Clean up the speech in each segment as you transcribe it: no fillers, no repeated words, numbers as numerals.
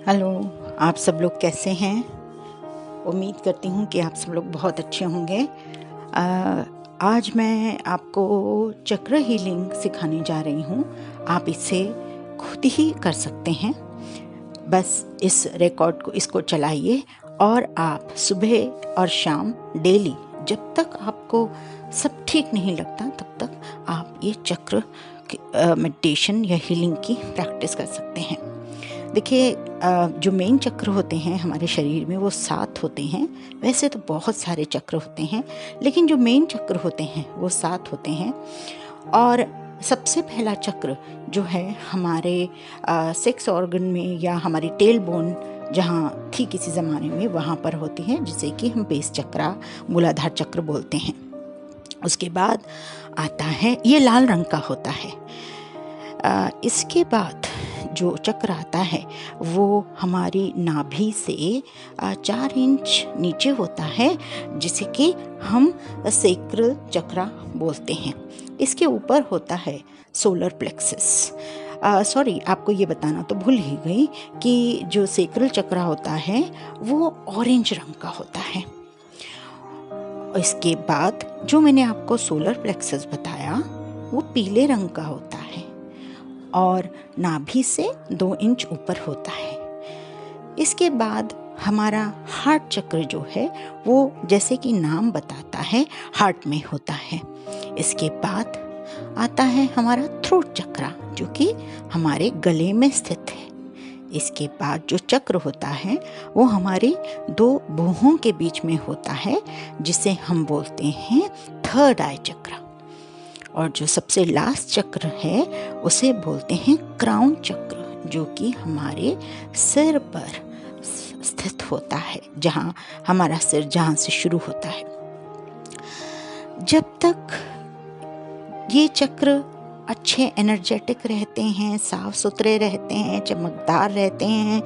Hello, आप सब लोग कैसे हैं? उम्मीद करती हूँ कि आप सब लोग बहुत अच्छे होंगे। आज मैं आपको चक्र हीलिंग सिखाने जा रही हूँ। आप इसे खुद ही कर सकते हैं। बस इस रिकॉर्ड को इसको चलाइए और आप सुबह और शाम डेली जब तक आपको सब ठीक नहीं लगता तब तक आप ये चक्र मेडिटेशन या हीलिंग की प्रैक्टिस कर सकते हैं। देखिए, जो मेन चक्र होते हैं हमारे शरीर में वो 7 होते हैं। वैसे तो बहुत सारे चक्र होते हैं, लेकिन जो मेन चक्र होते हैं वो 7 होते हैं। और सबसे पहला चक्र जो है हमारे सेक्स ऑर्गन में या हमारी टेल बोन जहाँ थी किसी ज़माने में, वहाँ पर होती है, जिसे कि हम बेस चक्र, मूलाधार चक्र बोलते हैं। उसके बाद आता है, ये लाल रंग का होता है। इसके बाद जो चक्र आता है वो हमारी नाभि से 4 इंच नीचे होता है, जिसे कि हम सेक्रल चक्र बोलते हैं। इसके ऊपर होता है सोलर प्लेक्सस। सॉरी, आपको ये बताना तो भूल ही गई कि जो सेक्रल चक्र होता है वो ऑरेंज रंग का होता है। इसके बाद जो मैंने आपको सोलर प्लेक्सस बताया वो पीले रंग का होता है और नाभि से 2 इंच ऊपर होता है। इसके बाद हमारा हार्ट चक्र जो है वो, जैसे कि नाम बताता है, हार्ट में होता है। इसके बाद आता है हमारा थ्रोट चक्र, जो कि हमारे गले में स्थित है। इसके बाद जो चक्र होता है वो हमारे 2 भुवों के बीच में होता है, जिसे हम बोलते हैं थर्ड आई चक्र। और जो सबसे लास्ट चक्र है उसे बोलते हैं क्राउन चक्र, जो कि हमारे सिर पर स्थित होता है, जहाँ हमारा सिर जहाँ से शुरू होता है। जब तक ये चक्र अच्छे एनर्जेटिक रहते हैं, साफ सुथरे रहते हैं, चमकदार रहते हैं,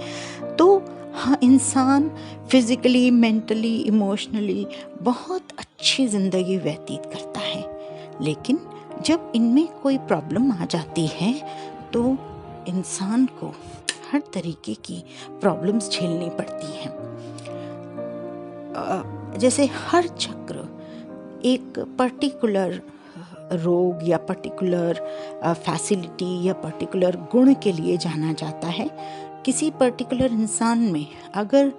तो हाँ, इंसान फिजिकली, मेंटली, इमोशनली बहुत अच्छी ज़िंदगी व्यतीत करता है। लेकिन जब इनमें कोई प्रॉब्लम आ जाती है तो इंसान को हर तरीके की प्रॉब्लम्स झेलनी पड़ती हैं। जैसे हर चक्र एक पर्टिकुलर रोग या पर्टिकुलर फैसिलिटी या पर्टिकुलर गुण के लिए जाना जाता है। किसी पर्टिकुलर इंसान में अगर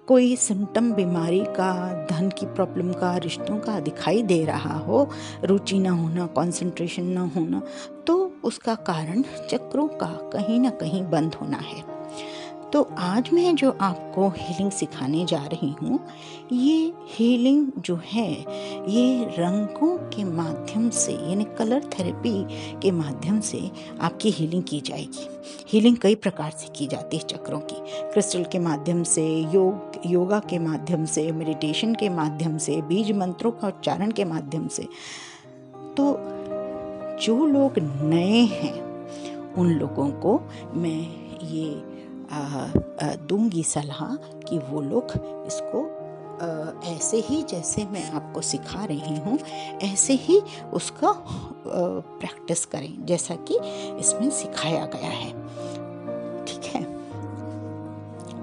कोई सिम्टम बीमारी का, धन की प्रॉब्लम का, रिश्तों का दिखाई दे रहा हो, रुचि ना होना, कंसंट्रेशन ना होना, तो उसका कारण चक्रों का कहीं ना कहीं बंद होना है। तो आज मैं जो आपको हीलिंग सिखाने जा रही हूँ, ये हीलिंग जो है ये रंगों के माध्यम से, यानी कलर थेरेपी के माध्यम से आपकी हीलिंग की जाएगी। हीलिंग कई प्रकार से की जाती है चक्रों की, क्रिस्टल के माध्यम से, योगा के माध्यम से, मेडिटेशन के माध्यम से, बीज मंत्रों का उच्चारण के माध्यम से। तो जो लोग नए हैं उन लोगों को मैं ये दूंगी सलाह कि वो लोग इसको ऐसे ही, जैसे मैं आपको सिखा रही हूँ, ऐसे ही उसका प्रैक्टिस करें, जैसा कि इसमें सिखाया गया है। ठीक है।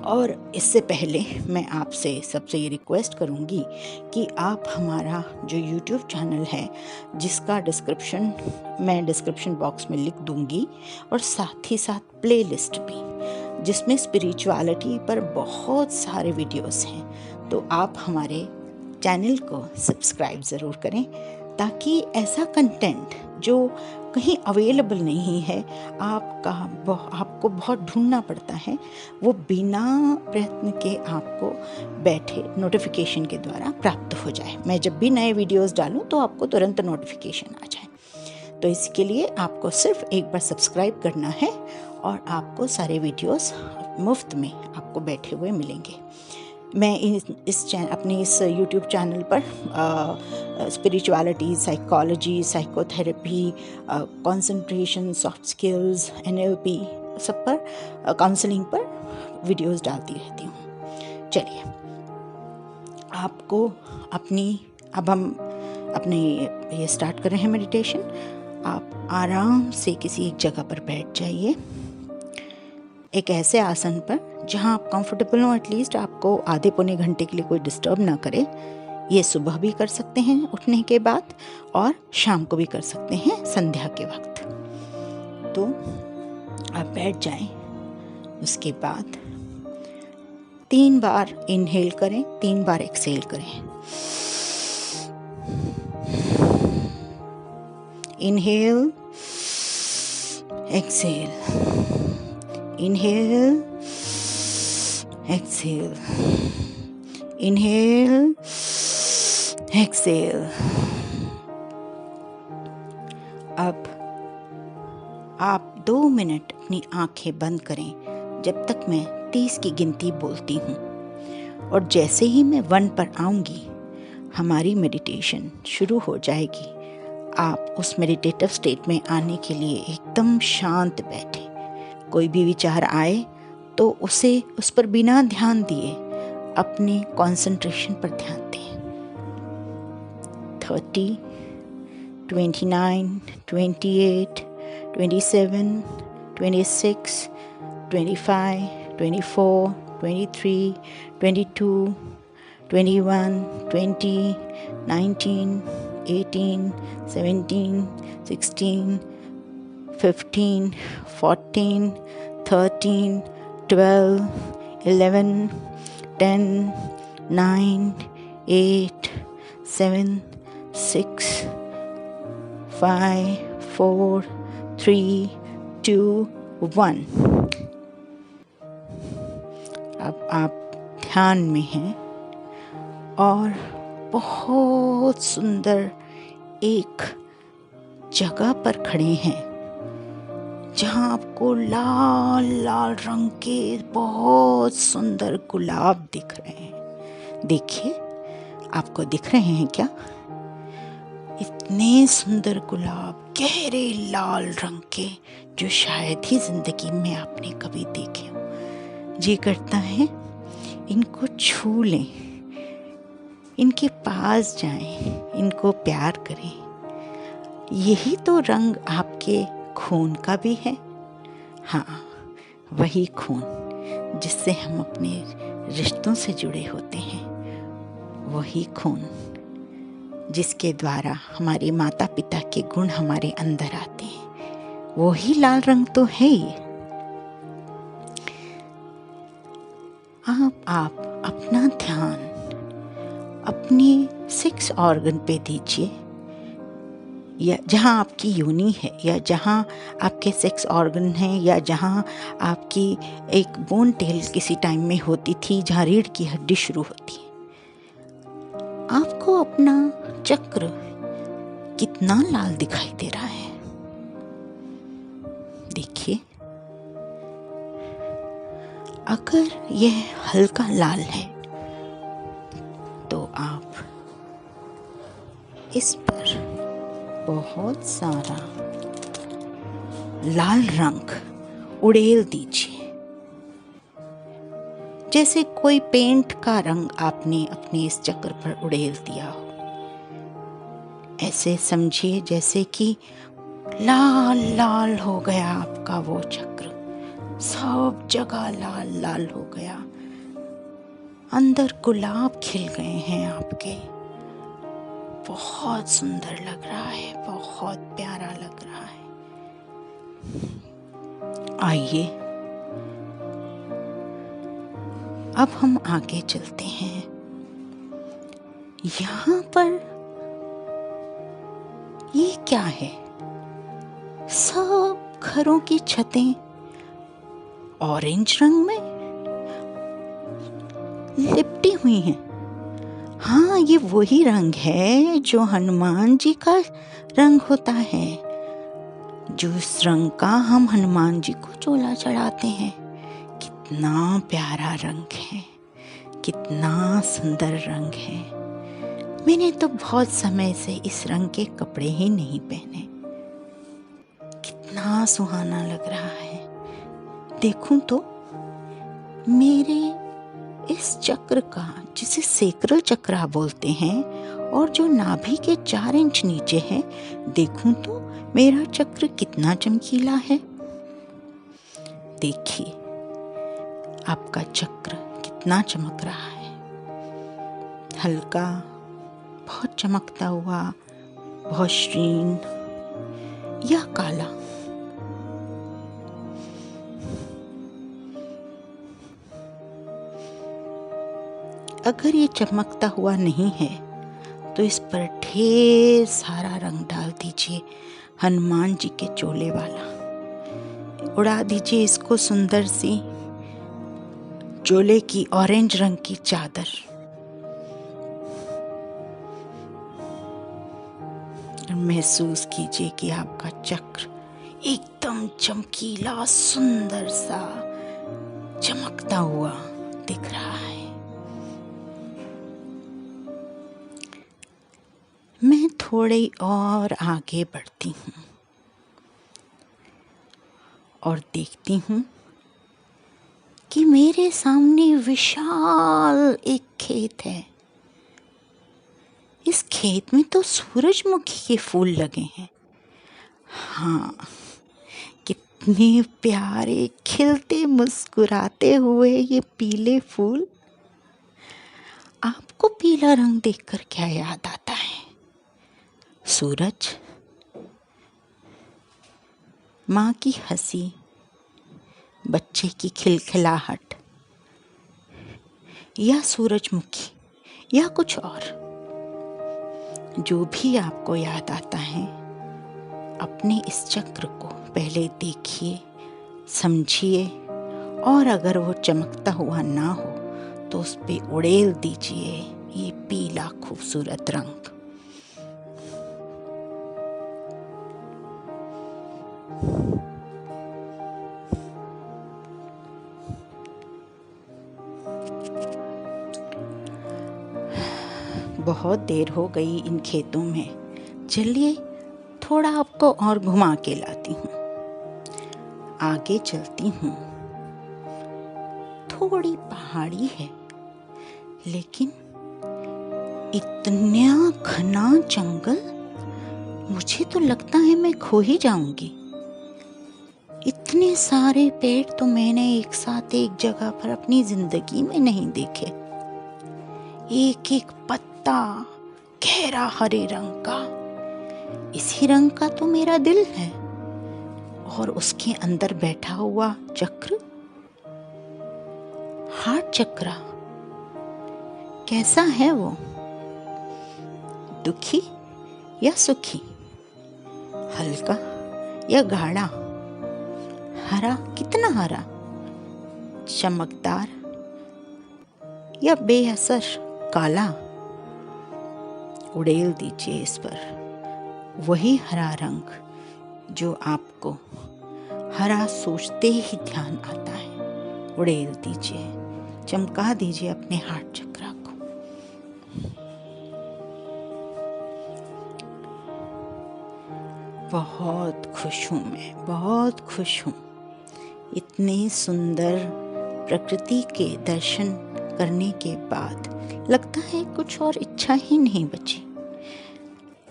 और इससे पहले मैं आपसे सबसे ये रिक्वेस्ट करूँगी कि आप हमारा जो YouTube चैनल है, जिसका डिस्क्रिप्शन मैं डिस्क्रिप्शन बॉक्स में लिख दूँगी, और साथ ही साथ प्लेलिस्ट भी, जिसमें स्पिरिचुअलिटी पर बहुत सारे वीडियोस हैं, तो आप हमारे चैनल को सब्सक्राइब ज़रूर करें, ताकि ऐसा कंटेंट जो कहीं अवेलेबल नहीं है, आपको बहुत ढूंढना पड़ता है, वो बिना प्रयत्न के आपको बैठे नोटिफिकेशन के द्वारा प्राप्त हो जाए। मैं जब भी नए वीडियोस डालूं तो आपको तुरंत नोटिफिकेशन आ जाए। तो इसके लिए आपको सिर्फ एक बार सब्सक्राइब करना है और आपको सारे वीडियोस मुफ्त में आपको बैठे हुए मिलेंगे। मैं अपने इस YouTube चैनल पर spirituality, psychology, psychotherapy, concentration, soft skills, NLP, सब पर, काउंसलिंग पर वीडियोस डालती रहती हूँ। चलिए, आपको अब हम अपने ये स्टार्ट कर रहे हैं मेडिटेशन। आप आराम से किसी एक जगह पर बैठ जाइए, एक ऐसे आसन पर जहाँ आप कंफर्टेबल हो, एटलीस्ट आपको आधे पौने घंटे के लिए कोई डिस्टर्ब ना करे। ये सुबह भी कर सकते हैं उठने के बाद, और शाम को भी कर सकते हैं संध्या के वक्त। तो आप बैठ जाएं। उसके बाद 3 बार इनहेल करें, 3 बार एक्सहेल करें। Inhale, exhale, inhale, exhale, inhale, exhale. अब आप 2 मिनट अपनी आंखें बंद करें जब तक मैं 30 की गिनती बोलती हूँ, और जैसे ही मैं 1 पर आऊँगी हमारी मेडिटेशन शुरू हो जाएगी। आप उस मेडिटेटिव स्टेट में आने के लिए एकदम शांत बैठें। कोई भी विचार आए तो उस पर बिना ध्यान दिए अपने कंसंट्रेशन पर ध्यान दें। 30, 29, 28, 27, 26, 25, 24, 23, 22, 21, 20, 19, 18, 17, 16, 15, 14, 13, 12, 11, 10, 9, 8, 7, 6, 5, 4, 3, 2, 1। अब आप ध्यान में हैं और बहुत सुंदर एक जगह पर खड़े हैं जहाँ आपको लाल लाल रंग के बहुत सुंदर गुलाब दिख रहे हैं। देखिए, आपको दिख रहे हैं क्या? इतने सुंदर गुलाब, गहरे लाल रंग के, जो शायद ही जिंदगी में आपने कभी देखे हो। जी करता है इनको छू लें, इनके पास जाएं, इनको प्यार करें। यही तो रंग आपके खून का भी है। हाँ, वही खून जिससे हम अपने रिश्तों से जुड़े होते हैं, वही खून जिसके द्वारा हमारे माता पिता के गुण हमारे अंदर आते हैं, वही लाल रंग तो है ही। आप अपना ध्यान अपने 6 ऑर्गन पे दीजिए, या जहाँ आपकी योनि है, या जहाँ आपके 6 ऑर्गन हैं, या जहाँ आपकी एक बोन टेल किसी टाइम में होती थी, जहाँ रीढ़ की हड्डी शुरू होती है। आपको अपना चक्र कितना लाल दिखाई दे रहा है? देखिए, अगर यह हल्का लाल है तो आप इस पर बहुत सारा लाल रंग उड़ेल दीजिए, जैसे कोई पेंट का रंग आपने अपने इस चक्र पर उड़ेल दिया हो। ऐसे समझिए जैसे कि लाल लाल हो गया आपका वो चक्र, सब जगह लाल लाल हो गया, अंदर गुलाब खिल गए हैं आपके। बहुत सुंदर लग रहा है, बहुत प्यारा लग रहा है। आइए अब हम आगे चलते हैं। यहाँ पर ये क्या है? सब घरों की छतें ऑरेंज रंग में लिपटी हुई हैं। हाँ, ये वही रंग है जो हनुमान जी का रंग होता है, जो इस रंग का हम हनुमान जी को चोला चढ़ाते हैं। कितना प्यारा रंग है, कितना सुंदर रंग है। मैंने तो बहुत समय से इस रंग के कपड़े ही नहीं पहने। कितना सुहाना लग रहा है। देखूं तो मेरे इस चक्र का, जिसे सेक्रल चक्र बोलते हैं, और जो नाभि के 4 इंच नीचे है, देखूं तो मेरा चक्र कितना चमकीला है। देखिए, आपका चक्र कितना चमक रहा है, हल्का, बहुत चमकता हुआ, बहुत श्रीन या काला। अगर ये चमकता हुआ नहीं है तो इस पर ढेर सारा रंग डाल दीजिए, हनुमान जी के चोले वाला। उड़ा दीजिए इसको सुंदर सी चोले की ऑरेंज रंग की चादर। महसूस कीजिए कि आपका चक्र एकदम चमकीला, सुंदर सा, चमकता हुआ दिख रहा है। मैं थोड़ी और आगे बढ़ती हूँ और देखती हूँ कि मेरे सामने विशाल एक खेत है। इस खेत में तो सूरजमुखी के फूल लगे हैं। हाँ, कितने प्यारे खिलते मुस्कुराते हुए ये पीले फूल। आपको पीला रंग देखकर क्या याद आता है? सूरज, माँ की हंसी, बच्चे की खिलखिलाहट, या सूरजमुखी, या कुछ और। जो भी आपको याद आता है, अपने इस चक्र को पहले देखिए, समझिए, और अगर वो चमकता हुआ ना हो तो उस पे उड़ेल दीजिए ये पीला खूबसूरत रंग। बहुत देर हो गई इन खेतों में। चलिए थोड़ा आपको और घुमा के लाती हूँ। आगे चलती हूँ। थोड़ी पहाड़ी है, लेकिन इतना घना जंगल, मुझे तो लगता है मैं खो ही जाऊंगी। इतने सारे पेड़ तो मैंने एक साथ एक जगह पर अपनी जिंदगी में नहीं देखे। एक एक पत्ता गहरा हरे रंग का। इसी रंग का तो मेरा दिल है, और उसके अंदर बैठा हुआ चक्र, हार्ट चक्र, कैसा है वो? दुखी या सुखी? हल्का या गाढ़ा? हरा, कितना हरा? चमकदार या बेअसर काला? उड़ेल दीजिए इस पर वही हरा रंग जो आपको हरा सोचते ही ध्यान आता है। उड़ेल दीजिए, चमका दीजिए अपने हार्ट चक्र को। बहुत खुश हूँ मैं, बहुत खुश हूँ। इतने सुंदर प्रकृति के दर्शन करने के बाद लगता है कुछ और इच्छा ही नहीं बची।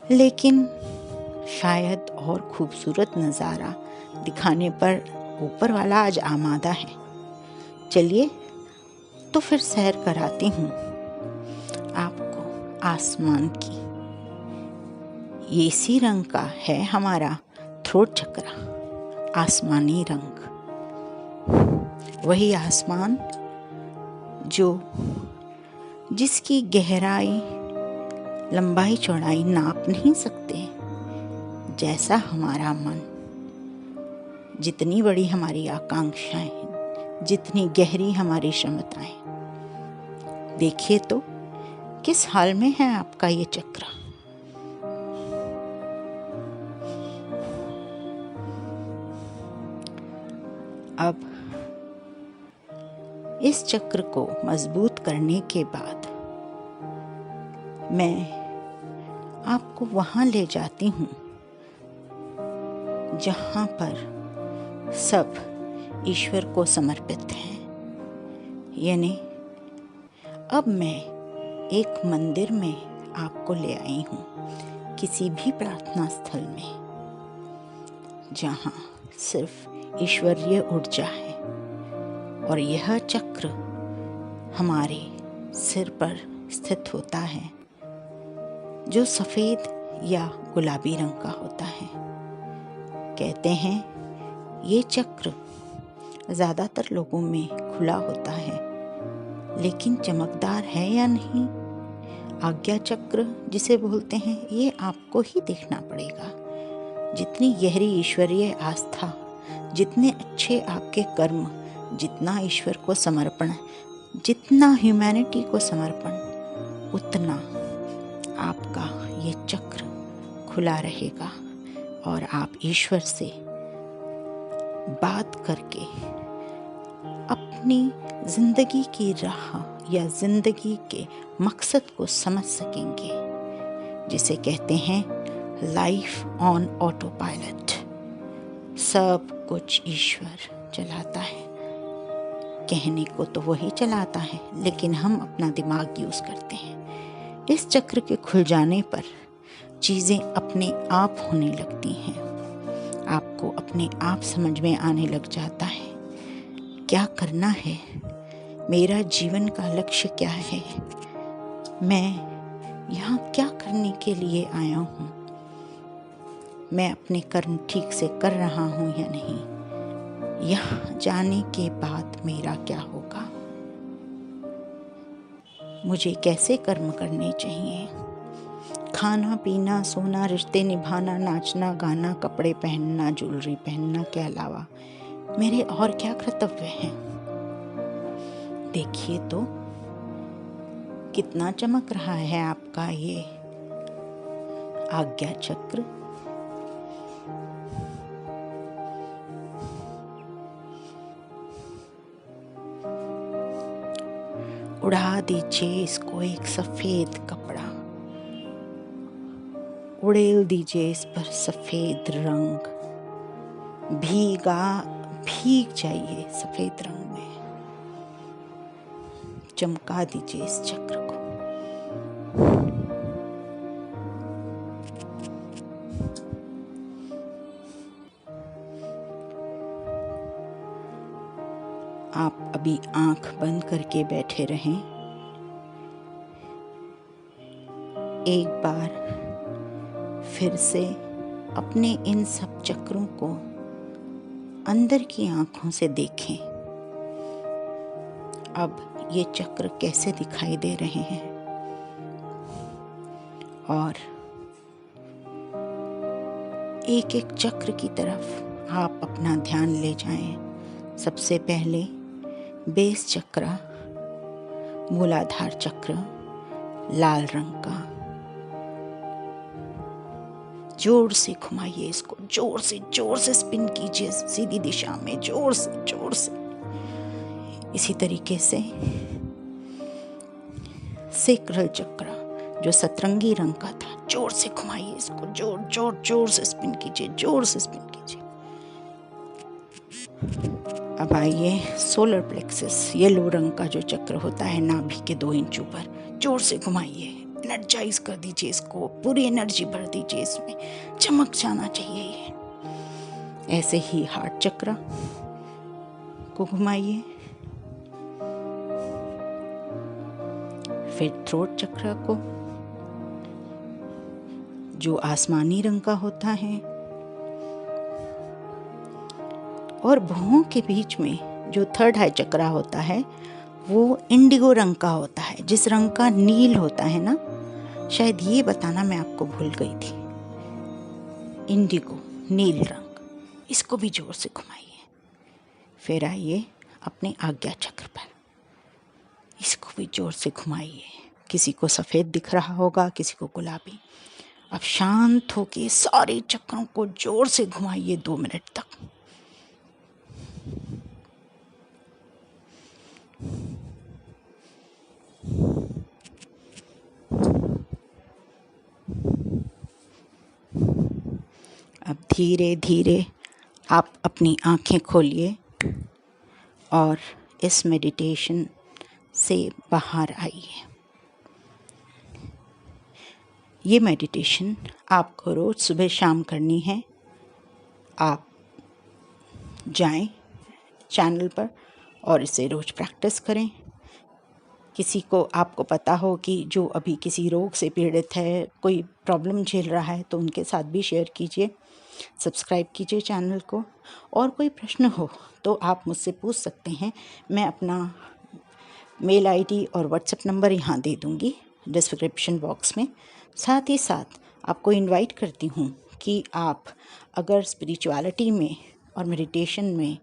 लेकिन शायद और खूबसूरत नज़ारा दिखाने पर ऊपर वाला आज आमादा है। चलिए तो फिर सैर कराती हूँ आपको आसमान की। ये इसी रंग का है हमारा थ्रोट चक्र, आसमानी रंग। वही आसमान जिसकी गहराई, लंबाई, चौड़ाई नाप नहीं सकते। जैसा हमारा मन, जितनी बड़ी हमारी आकांक्षाएं, जितनी गहरी हमारी क्षमताएं, देखिए तो किस हाल में है आपका ये चक्र। अब इस चक्र को मजबूत करने के बाद मैं आपको वहाँ ले जाती हूँ जहाँ पर सब ईश्वर को समर्पित हैं। यानी अब मैं एक मंदिर में आपको ले आई हूँ, किसी भी प्रार्थना स्थल में, जहाँ सिर्फ ईश्वरीय ऊर्जा है। और यह चक्र हमारे सिर पर स्थित होता है, जो सफ़ेद या गुलाबी रंग का होता है। कहते हैं ये चक्र ज़्यादातर लोगों में खुला होता है, लेकिन चमकदार है या नहीं, आज्ञा चक्र जिसे बोलते हैं, ये आपको ही देखना पड़ेगा। जितनी गहरी ईश्वरीय आस्था, जितने अच्छे आपके कर्म, जितना ईश्वर को समर्पण, जितना ह्यूमैनिटी को समर्पण, उतना आपका ये चक्र खुला रहेगा और आप ईश्वर से बात करके अपनी ज़िंदगी की राह या ज़िंदगी के मकसद को समझ सकेंगे, जिसे कहते हैं लाइफ ऑन ऑटो पायलट। सब कुछ ईश्वर चलाता है, कहने को तो वही चलाता है, लेकिन हम अपना दिमाग यूज़ करते हैं। इस चक्र के खुल जाने पर चीज़ें अपने आप होने लगती हैं, आपको अपने आप समझ में आने लग जाता है क्या करना है, मेरा जीवन का लक्ष्य क्या है, मैं यहाँ क्या करने के लिए आया हूँ, मैं अपने कर्म ठीक से कर रहा हूँ या नहीं, यहाँ जाने के बाद मेरा क्या होगा, मुझे कैसे कर्म करने चाहिए, खाना पीना सोना रिश्ते निभाना नाचना गाना कपड़े पहनना ज्वेलरी पहनना के अलावा मेरे और क्या कर्तव्य हैं। देखिए तो कितना चमक रहा है आपका ये आज्ञा चक्र। उड़ा दीजिए इसको एक सफेद कपड़ा, उड़ेल दीजिए इस पर सफेद रंग, भीग जाइए सफेद रंग में, चमका दीजिए इस चक्र को। आप अभी आंख बंद करके बैठे रहें। एक बार फिर से अपने इन सब चक्रों को अंदर की आंखों से देखें। अब ये चक्र कैसे दिखाई दे रहे हैं और एक एक चक्र की तरफ आप अपना ध्यान ले जाएं। सबसे पहले बेस चक्र, मूलाधार चक्र, लाल रंग का, जोर से घुमाइए इसको, जोर से स्पिन कीजिए सीधी दिशा में, जोर से। इसी तरीके से सेक्रल चक्र जो सतरंगी रंग का था, जोर से घुमाइए इसको, जोर से स्पिन कीजिए, जोर से स्पिन कीजिए। अब आइए सोलर प्लेक्सस, येलो रंग का जो चक्र होता है नाभि के 2 इंच ऊपर, जोर से घुमाइए, एनर्जाइज कर दीजिए इसको, पूरी एनर्जी भर दीजिए इसमें, चमक जाना चाहिए ये। ऐसे ही हार्ट चक्र को घुमाइए, फिर थ्रोट चक्र को जो आसमानी रंग का होता है, और भुवों के बीच में जो थर्ड आई चक्र होता है वो इंडिगो रंग का होता है, जिस रंग का नील होता है ना, शायद ये बताना मैं आपको भूल गई थी, इंडिगो नील रंग, इसको भी जोर से घुमाइए। फिर आइए अपने आज्ञा चक्र पर, इसको भी जोर से घुमाइए। किसी को सफ़ेद दिख रहा होगा, किसी को गुलाबी। अब शांत होके सारे चक्रों को जोर से घुमाइए 2 मिनट तक। अब धीरे धीरे आप अपनी आंखें खोलिए और इस मेडिटेशन से बाहर आइए। ये मेडिटेशन आपको रोज़ सुबह शाम करनी है। आप जाएं चैनल पर और इसे रोज़ प्रैक्टिस करें। किसी को आपको पता हो कि जो अभी किसी रोग से पीड़ित है, कोई प्रॉब्लम झेल रहा है, तो उनके साथ भी शेयर कीजिए। सब्सक्राइब कीजिए चैनल को। और कोई प्रश्न हो तो आप मुझसे पूछ सकते हैं। मैं अपना मेल आईडी और व्हाट्सएप नंबर यहाँ दे दूँगी डिस्क्रिप्शन बॉक्स में। साथ ही साथ आपको इनवाइट करती हूँ कि आप अगर स्पिरिचुअलिटी में और मेडिटेशन में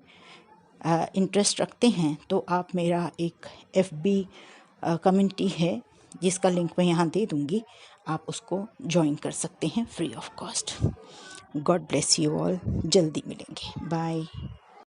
इंटरेस्ट रखते हैं तो आप मेरा एक FB कम्युनिटी है जिसका लिंक मैं यहाँ दे दूँगी, आप उसको ज्वाइन कर सकते हैं free of cost. God bless you all. जल्दी मिलेंगे। बाय।